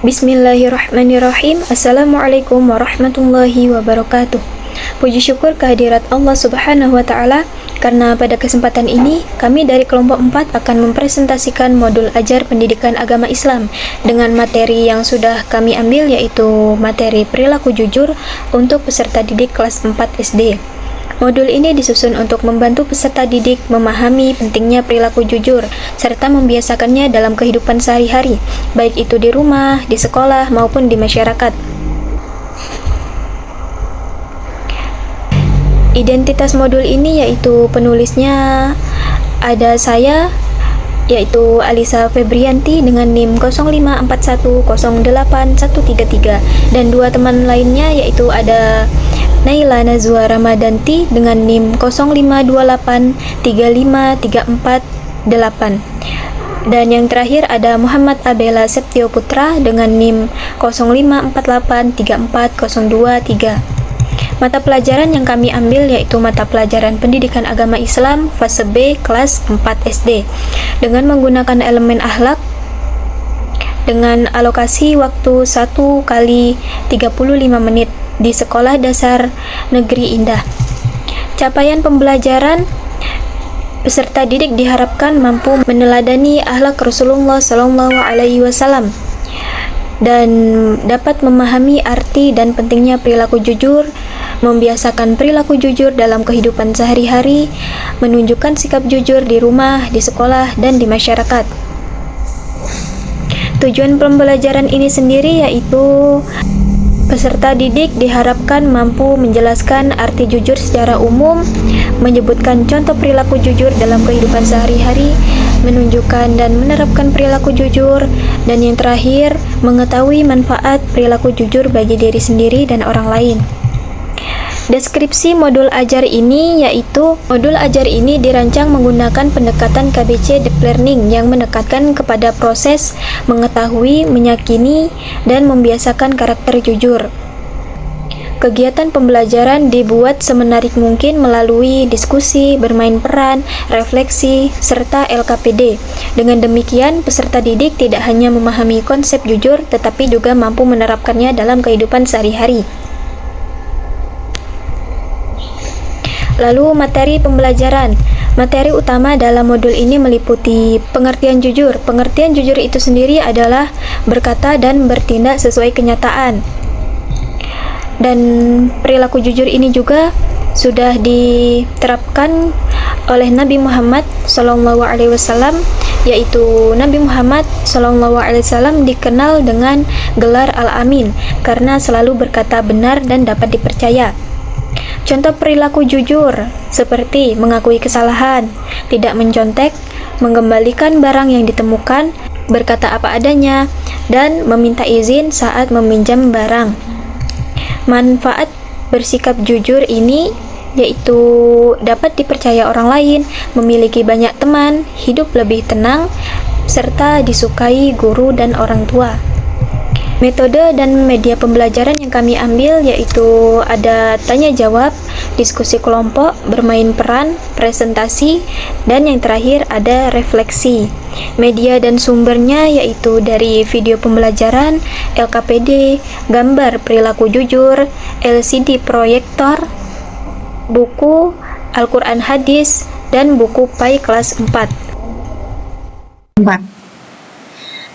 Bismillahirrahmanirrahim. Assalamualaikum warahmatullahi wabarakatuh. Puji syukur kehadirat Allah Subhanahu wa Ta'ala, karena pada kesempatan ini kami dari kelompok 4 akan mempresentasikan modul ajar pendidikan agama Islam dengan materi yang sudah kami ambil, yaitu materi perilaku jujur untuk peserta didik kelas 4 SD. Modul ini disusun untuk membantu peserta didik memahami pentingnya perilaku jujur serta membiasakannya dalam kehidupan sehari-hari, baik itu di rumah, di sekolah, maupun di masyarakat. Identitas modul ini yaitu penulisnya ada saya, yaitu Alisa Febrianti dengan NIM 0541081133, dan dua teman lainnya yaitu ada Naila Nazwa Ramadanti dengan NIM 0528353488, dan yang terakhir ada Muhammad Abela Septio Putra dengan NIM 0548340223. Mata pelajaran yang kami ambil yaitu mata pelajaran Pendidikan Agama Islam fase B kelas 4 SD dengan menggunakan elemen akhlak dengan alokasi waktu 1 kali 35 menit di Sekolah Dasar Negeri Indah. Capaian pembelajaran peserta didik diharapkan mampu meneladani akhlak Rasulullah SAW dan dapat memahami arti dan pentingnya perilaku jujur, membiasakan perilaku jujur dalam kehidupan sehari-hari, menunjukkan sikap jujur di rumah, di sekolah, dan di masyarakat. Tujuan pembelajaran ini sendiri yaitu peserta didik diharapkan mampu menjelaskan arti jujur secara umum, menyebutkan contoh perilaku jujur dalam kehidupan sehari-hari, menunjukkan dan menerapkan perilaku jujur, dan yang terakhir, mengetahui manfaat perilaku jujur bagi diri sendiri dan orang lain. Deskripsi modul ajar ini yaitu modul ajar ini dirancang menggunakan pendekatan KBC Deep Learning yang menekankan kepada proses mengetahui, meyakini, dan membiasakan karakter jujur. Kegiatan pembelajaran dibuat semenarik mungkin melalui diskusi, bermain peran, refleksi, serta LKPD. Dengan demikian, peserta didik tidak hanya memahami konsep jujur, tetapi juga mampu menerapkannya dalam kehidupan sehari-hari. Lalu materi pembelajaran. Materi utama dalam modul ini meliputi pengertian jujur. Pengertian jujur itu sendiri adalah berkata dan bertindak sesuai kenyataan. Dan perilaku jujur ini juga sudah diterapkan oleh Nabi Muhammad SAW, yaitu Nabi Muhammad SAW dikenal dengan gelar Al-Amin karena selalu berkata benar dan dapat dipercaya. Contoh perilaku jujur seperti mengakui kesalahan, tidak mencontek, mengembalikan barang yang ditemukan, berkata apa adanya, dan meminta izin saat meminjam barang. Manfaat bersikap jujur ini yaitu dapat dipercaya orang lain, memiliki banyak teman, hidup lebih tenang, serta disukai guru dan orang tua. Metode dan media pembelajaran yang kami ambil yaitu ada tanya jawab, diskusi kelompok, bermain peran, presentasi, dan yang terakhir ada refleksi. Media dan sumbernya yaitu dari video pembelajaran, LKPD, gambar perilaku jujur, LCD proyektor, buku, Al-Quran Hadis, dan buku PAI kelas 4.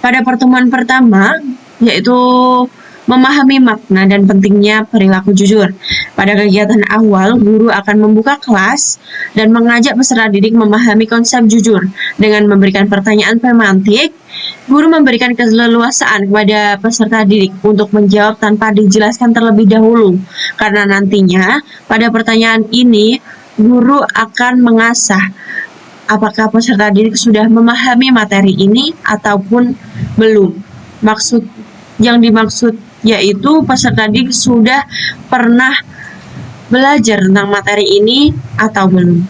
Pada pertemuan pertama, yaitu memahami makna dan pentingnya perilaku jujur. Pada kegiatan awal, guru akan membuka kelas dan mengajak peserta didik memahami konsep jujur. Dengan memberikan pertanyaan pemantik, guru memberikan keleluasaan kepada peserta didik untuk menjawab tanpa dijelaskan terlebih dahulu. Karena nantinya, pada pertanyaan ini, guru akan mengasah apakah peserta didik sudah memahami materi ini ataupun belum. Yang dimaksud yaitu peserta didik sudah pernah belajar tentang materi ini atau belum.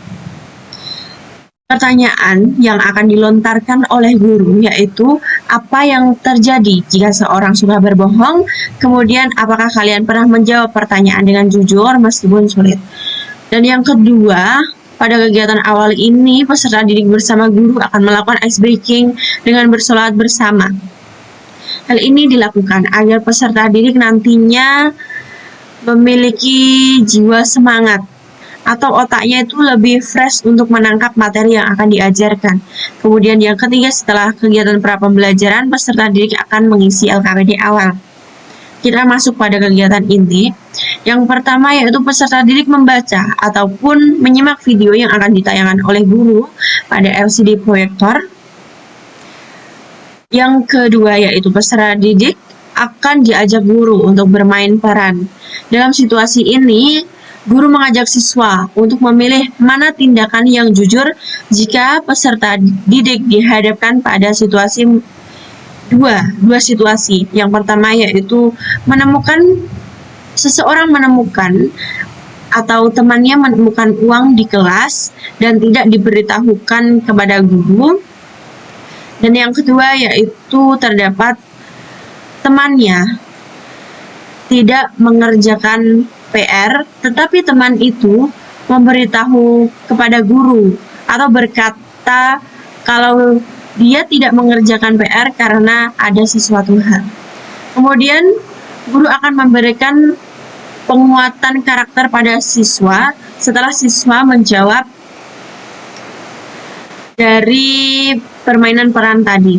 Pertanyaan yang akan dilontarkan oleh guru yaitu apa yang terjadi jika seorang suka berbohong, kemudian apakah kalian pernah menjawab pertanyaan dengan jujur meskipun sulit. Dan yang kedua, pada kegiatan awal ini peserta didik bersama guru akan melakukan ice breaking dengan bersolawat bersama. Hal ini dilakukan agar peserta didik nantinya memiliki jiwa semangat atau otaknya itu lebih fresh untuk menangkap materi yang akan diajarkan. Kemudian yang ketiga, setelah kegiatan pra pembelajaran, peserta didik akan mengisi LKPD awal. Kita masuk pada kegiatan inti. Yang pertama yaitu peserta didik membaca ataupun menyimak video yang akan ditayangkan oleh guru pada LCD proyektor. Yang kedua yaitu peserta didik akan diajak guru untuk bermain peran. Dalam situasi ini, guru mengajak siswa untuk memilih mana tindakan yang jujur jika peserta didik dihadapkan pada situasi dua situasi. Yang pertama yaitu seseorang menemukan atau temannya menemukan uang di kelas dan tidak diberitahukan kepada guru. Dan yang kedua yaitu terdapat temannya tidak mengerjakan PR, tetapi teman itu memberitahu kepada guru atau berkata kalau dia tidak mengerjakan PR karena ada sesuatu hal. Kemudian guru akan memberikan penguatan karakter pada siswa setelah siswa menjawab dari permainan peran tadi.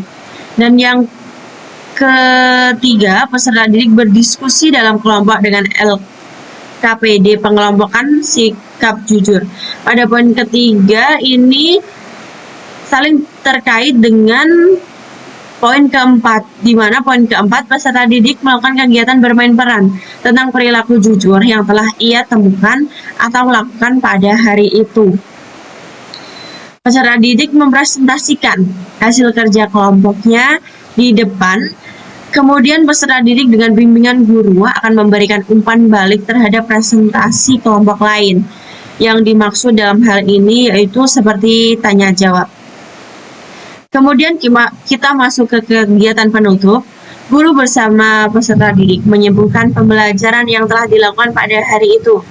Dan yang ketiga, peserta didik berdiskusi dalam kelompok dengan LKPD pengelompokan sikap jujur. Pada poin ketiga ini saling terkait dengan poin keempat, di mana poin keempat peserta didik melakukan kegiatan bermain peran tentang perilaku jujur yang telah ia temukan atau lakukan pada hari itu. Peserta didik mempresentasikan hasil kerja kelompoknya di depan. Kemudian peserta didik dengan bimbingan guru akan memberikan umpan balik terhadap presentasi kelompok lain. Yang dimaksud dalam hal ini yaitu seperti tanya jawab. Kemudian kita masuk ke kegiatan penutup. Guru bersama peserta didik menyimpulkan pembelajaran yang telah dilakukan pada hari itu.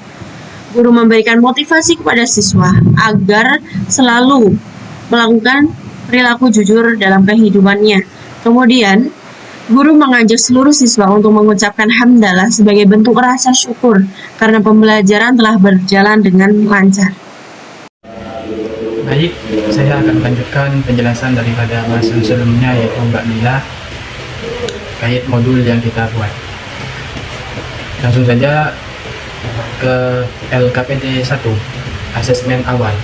Guru memberikan motivasi kepada siswa agar selalu melakukan perilaku jujur dalam kehidupannya. Kemudian, guru mengajak seluruh siswa untuk mengucapkan hamdalah sebagai bentuk rasa syukur karena pembelajaran telah berjalan dengan lancar. Baik, saya akan melanjutkan penjelasan daripada mahasiswa sebelumnya yaitu Mbak Mila terkait modul yang kita buat. Langsung saja ke LKPD 1, asesmen awal,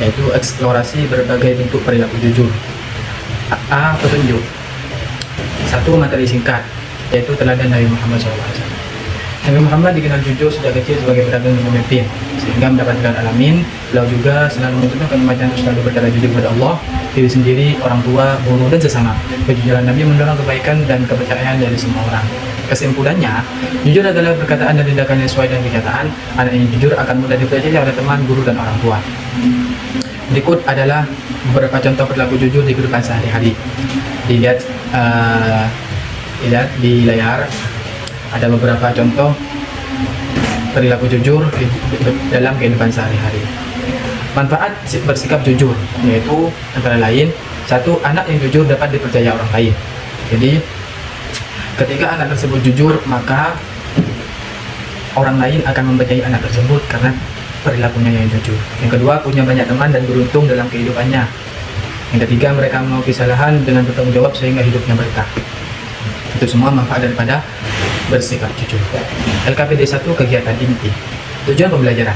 yaitu eksplorasi berbagai bentuk perilaku jujur. A. Petunjuk. 1. Materi singkat, yaitu teladan Nabi Muhammad SAW. Nabi Muhammad dikenal jujur sejak kecil sebagai pedagang dan pemimpin, sehingga mendapatkan alamin. Beliau juga selalu menunjukkan umatnya untuk selalu berkata jujur kepada Allah, diri sendiri, orang tua, guru, dan sesama. Kejujuran Nabi mendorong kebaikan dan kepercayaan dari semua orang. Kesimpulannya, jujur adalah perkataan dan tindakan yang sesuai dengan kenyataan. Anak yang jujur akan mudah dipercaya oleh teman, guru, dan orang tua. Berikut adalah beberapa contoh perilaku jujur di kehidupan sehari-hari. Dilihat di layar, ada beberapa contoh perilaku jujur dalam kehidupan sehari-hari. Manfaat bersikap jujur, yaitu antara lain, 1. Anak yang jujur dapat dipercaya orang lain. Jadi, ketika anak tersebut jujur, maka orang lain akan mempercayai anak tersebut karena perilakunya yang jujur. Yang kedua, punya banyak teman dan beruntung dalam kehidupannya. Yang ketiga, mereka mengakui kesalahan dengan bertanggung jawab sehingga hidupnya berkah. Itu semua manfaat daripada bersikap jujur. LKPD 1, kegiatan inti. Tujuan pembelajaran.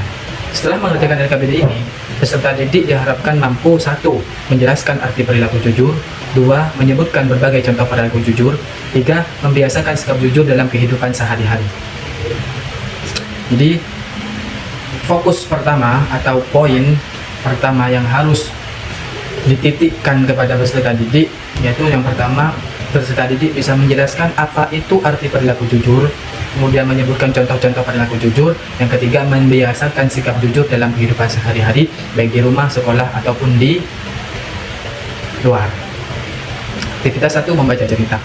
Setelah mengerjakan LKPD ini, peserta didik diharapkan mampu 1. Menjelaskan arti perilaku jujur, 2. Menyebutkan berbagai contoh perilaku jujur, 3. Membiasakan sikap jujur dalam kehidupan sehari-hari. Jadi, fokus pertama atau poin pertama yang harus dititikkan kepada peserta didik, yaitu yang pertama, peserta didik bisa menjelaskan apa itu arti perilaku jujur, kemudian menyebutkan contoh-contoh perilaku jujur, yang ketiga, membiasakan sikap jujur dalam kehidupan sehari-hari, baik di rumah, sekolah, ataupun di luar. Aktivitas 1, membaca cerita.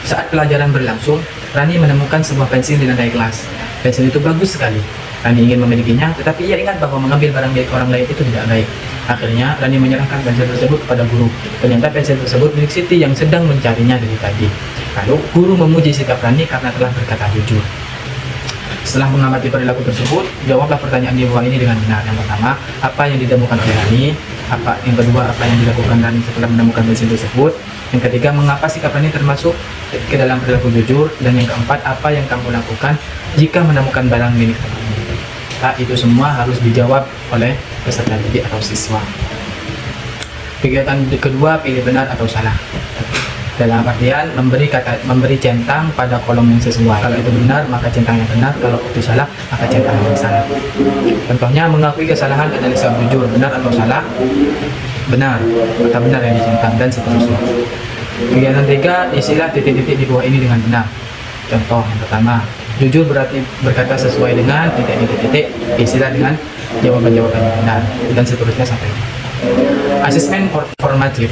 Saat pelajaran berlangsung, Rani menemukan sebuah pensil di lantai kelas. Pensil itu bagus sekali. Rani ingin memilikinya, tetapi ia ingat bahwa mengambil barang milik orang lain itu tidak baik. Akhirnya, Rani menyerahkan pensil tersebut kepada guru. Ternyata pensil tersebut milik Siti yang sedang mencarinya dari tadi. Lalu guru memuji sikap Rani karena telah berkata jujur. Setelah mengamati perilaku tersebut, jawablah pertanyaan di bawah ini dengan benar. Yang pertama, apa yang ditemukan oleh Rani? Yang kedua, apa yang dilakukan Rani setelah menemukan bensin tersebut? Yang ketiga, mengapa sikap Rani termasuk ke dalam perilaku jujur? Dan yang keempat, apa yang kamu lakukan jika menemukan barang milik Rani? Nah, itu semua harus dijawab oleh peserta didik atau siswa. Kegiatan kedua, pilih benar atau salah. Dalam artian memberi centang pada kolom yang sesuai. Kalau itu benar, maka centang yang benar. Kalau itu salah, maka centang yang salah. Contohnya, mengakui kesalahan adalah sikap jujur. Benar atau salah? Benar. Maka benar yang dicentang, dan seterusnya. Kegiatan tiga, isilah titik-titik di bawah ini dengan benar. Contoh yang pertama, jujur berarti berkata sesuai dengan titik-titik, isilah dengan jawaban-jawaban yang benar, dan seterusnya sampai. Asesmen formatif,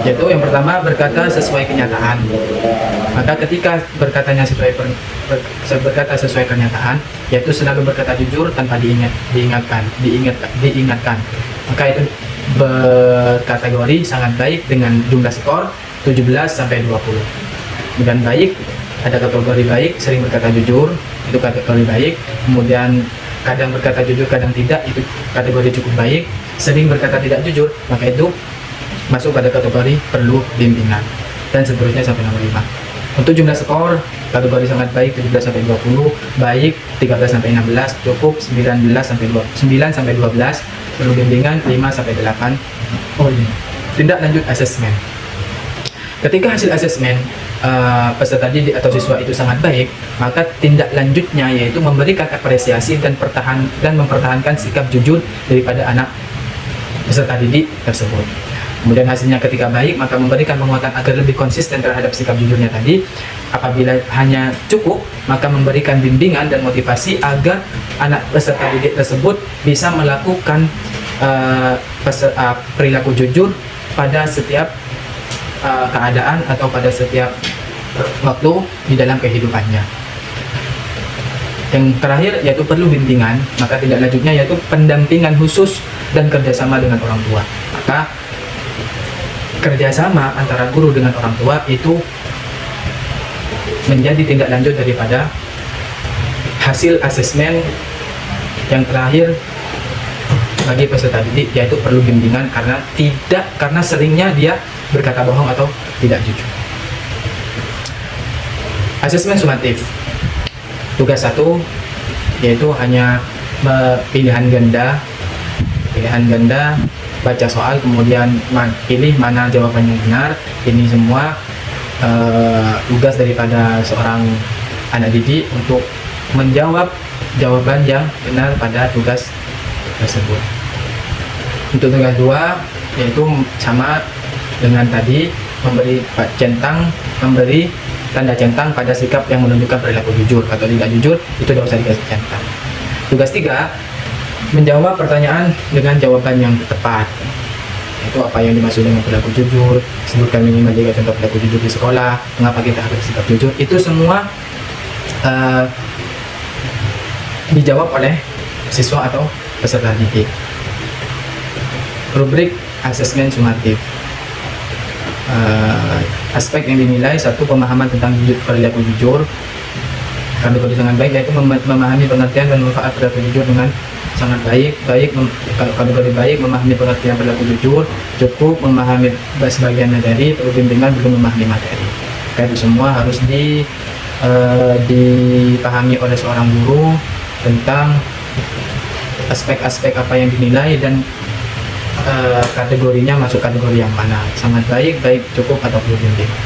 yaitu yang pertama, berkata sesuai kenyataan. Maka ketika berkata sesuai kenyataan, yaitu selalu berkata jujur tanpa diingatkan. Maka itu berkategori sangat baik dengan jumlah skor 17-20. Dan baik, ada kategori baik, sering berkata jujur, itu kategori baik. Kemudian kadang berkata jujur, kadang tidak, itu kategori cukup baik. Sering berkata tidak jujur, maka itu masuk pada kategori perlu bimbingan, dan seterusnya sampai nomor 5. Untuk jumlah skor, kategori sangat baik 17-20, baik 13-16, cukup 9-12, perlu bimbingan 5-8. Tindak lanjut asesmen. Ketika hasil asesmen peserta didik atau siswa itu sangat baik, maka tindak lanjutnya yaitu memberikan apresiasi dan mempertahankan sikap jujur daripada anak peserta didik tersebut. Kemudian hasilnya ketika baik, maka memberikan penguatan agar lebih konsisten terhadap sikap jujurnya tadi. Apabila hanya cukup, maka memberikan bimbingan dan motivasi agar anak peserta didik tersebut bisa melakukan perilaku jujur pada setiap keadaan atau pada setiap waktu di dalam kehidupannya. Yang terakhir yaitu perlu bimbingan, maka tindak lanjutnya yaitu pendampingan khusus dan kerjasama dengan orang tua. Maka kerjasama antara guru dengan orang tua itu menjadi tindak lanjut daripada hasil asesmen yang terakhir bagi peserta didik, yaitu perlu bimbingan karena seringnya dia berkata bohong atau tidak jujur. Asesmen sumatif. Tugas 1 yaitu hanya pilihan ganda, baca soal, kemudian pilih mana jawaban yang benar. Ini semua tugas daripada seorang anak didik untuk menjawab jawaban yang benar pada tugas tersebut. Untuk tugas 2 yaitu sama dengan tadi, memberi tanda centang pada sikap yang menunjukkan perilaku jujur. Atau tidak jujur, itu tidak usah dikasih centang. Tugas 3, menjawab pertanyaan dengan jawaban yang tepat. Itu apa yang dimaksud dengan perilaku jujur, sebutkan minimal 3 contoh perilaku jujur di sekolah, mengapa kita harus bersikap jujur. Itu semua dijawab oleh siswa atau peserta didik. Rubrik asesmen sumatif. Aspek yang dinilai: 1. Pemahaman tentang perilaku jujur. Kategori sangat baik yaitu memahami pengertian dan manfaat perilaku jujur dengan sangat baik. Kalau kategori baik, memahami pengertian perilaku jujur, cukup memahami sebagian materi, perlu bimbingan, belum memahami materi. Itu semua harus dipahami oleh seorang guru tentang aspek-aspek apa yang dinilai dan kategorinya masuk kategori yang mana, sangat baik, cukup, atau perlu bimbingan.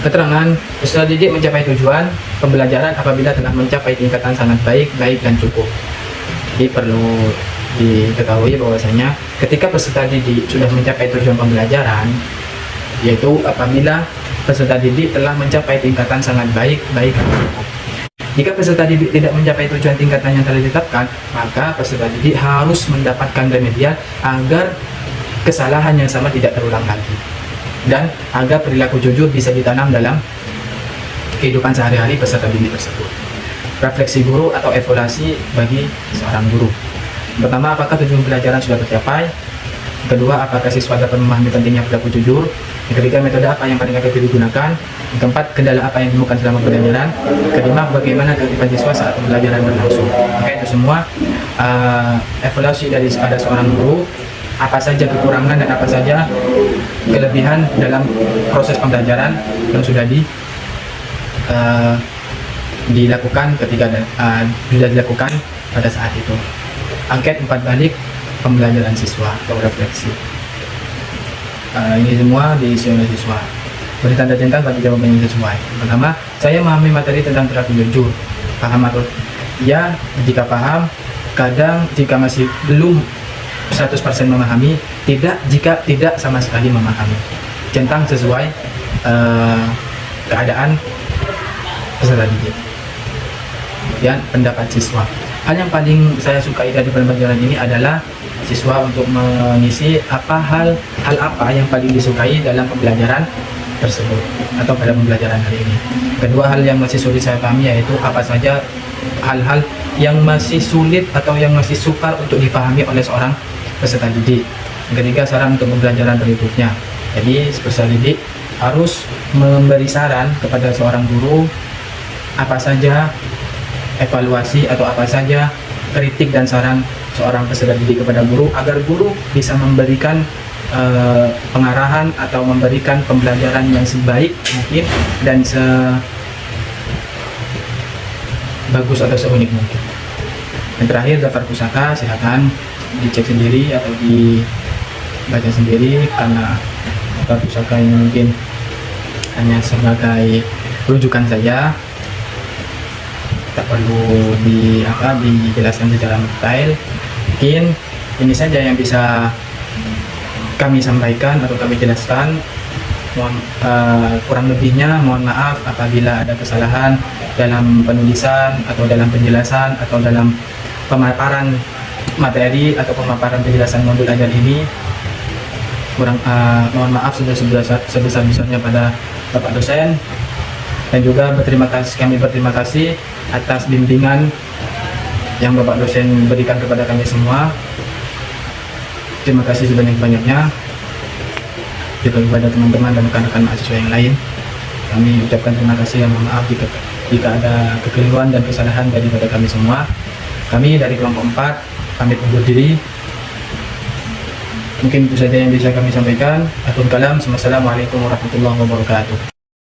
Keterangan: peserta didik mencapai tujuan pembelajaran apabila telah mencapai tingkatan sangat baik, dan cukup. Jadi perlu diketahui bahwasanya ketika peserta didik sudah mencapai tujuan pembelajaran, yaitu apabila peserta didik telah mencapai tingkatan sangat baik, dan cukup. Jika peserta didik tidak mencapai tujuan tingkatan yang telah ditetapkan, maka peserta didik harus mendapatkan remedial agar kesalahan yang sama tidak terulang lagi, dan agar perilaku jujur bisa ditanam dalam kehidupan sehari-hari peserta didik tersebut. Refleksi guru atau evaluasi bagi seorang guru. Pertama, apakah tujuan pelajaran sudah tercapai? Kedua, apakah siswa dapat memahami pentingnya perilaku jujur? Yang ketiga, metode apa yang paling efektif digunakan. Yang keempat, kendala apa yang ditemukan selama pembelajaran. Kelima, bagaimana keaktifan siswa saat pembelajaran berlangsung. Maka itu semua evaluasi dari pada seorang guru, apa saja kekurangan dan apa saja kelebihan dalam proses pembelajaran yang sudah dilakukan ketika sudah dilakukan pada saat itu. Angket 4 balik pembelajaran siswa atau refleksi. Ini semua diisi oleh siswa. Beri tanda centang bagi jawaban yang sesuai. Pertama, saya memahami materi tentang perilaku jujur. Paham atau ya? Jika paham, kadang jika masih belum 100% memahami, tidak jika tidak sama sekali memahami. Centang sesuai keadaan peserta didik. Kemudian pendapat siswa. Hal yang paling saya sukai dari pembelajaran ini adalah siswa untuk mengisi hal apa yang paling disukai dalam pembelajaran tersebut atau pada pembelajaran hari ini. Kedua, hal yang masih sulit saya pahami yaitu apa saja hal-hal yang masih sulit atau yang masih sukar untuk dipahami oleh seorang peserta didik. Yang ketiga, saran untuk pembelajaran berikutnya. Jadi peserta didik harus memberi saran kepada seorang guru apa saja evaluasi atau apa saja kritik dan saran seorang peserta didik kepada guru agar guru bisa memberikan pengarahan atau memberikan pembelajaran yang sebaik mungkin dan sebagus atau seunik mungkin. Yang terakhir, daftar pusaka silakan dicek sendiri atau dibaca sendiri, karena daftar pusaka ini mungkin hanya sebagai rujukan saja, tak perlu dijelaskan secara detail. Mungkin ini saja yang bisa kami sampaikan atau kami jelaskan. Kurang lebihnya mohon maaf apabila ada kesalahan dalam penulisan atau dalam penjelasan atau dalam pemaparan materi atau pemaparan penjelasan modul ajar ini. Mohon maaf sebesar-besarnya pada Bapak dosen, dan juga kami berterima kasih atas bimbingan yang Bapak dosen berikan kepada kami semua. Terima kasih sebanyak-banyaknya. Juga kepada teman-teman dan rekan-rekan mahasiswa yang lain, kami ucapkan terima kasih dan mohon maaf jika ada kekeliruan dan kesalahan daripada kami semua. Kami dari kelompok 4 pamit undur diri. Mungkin itu saja yang bisa kami sampaikan. Akhirul kalam, wassalamualaikum warahmatullahi wabarakatuh.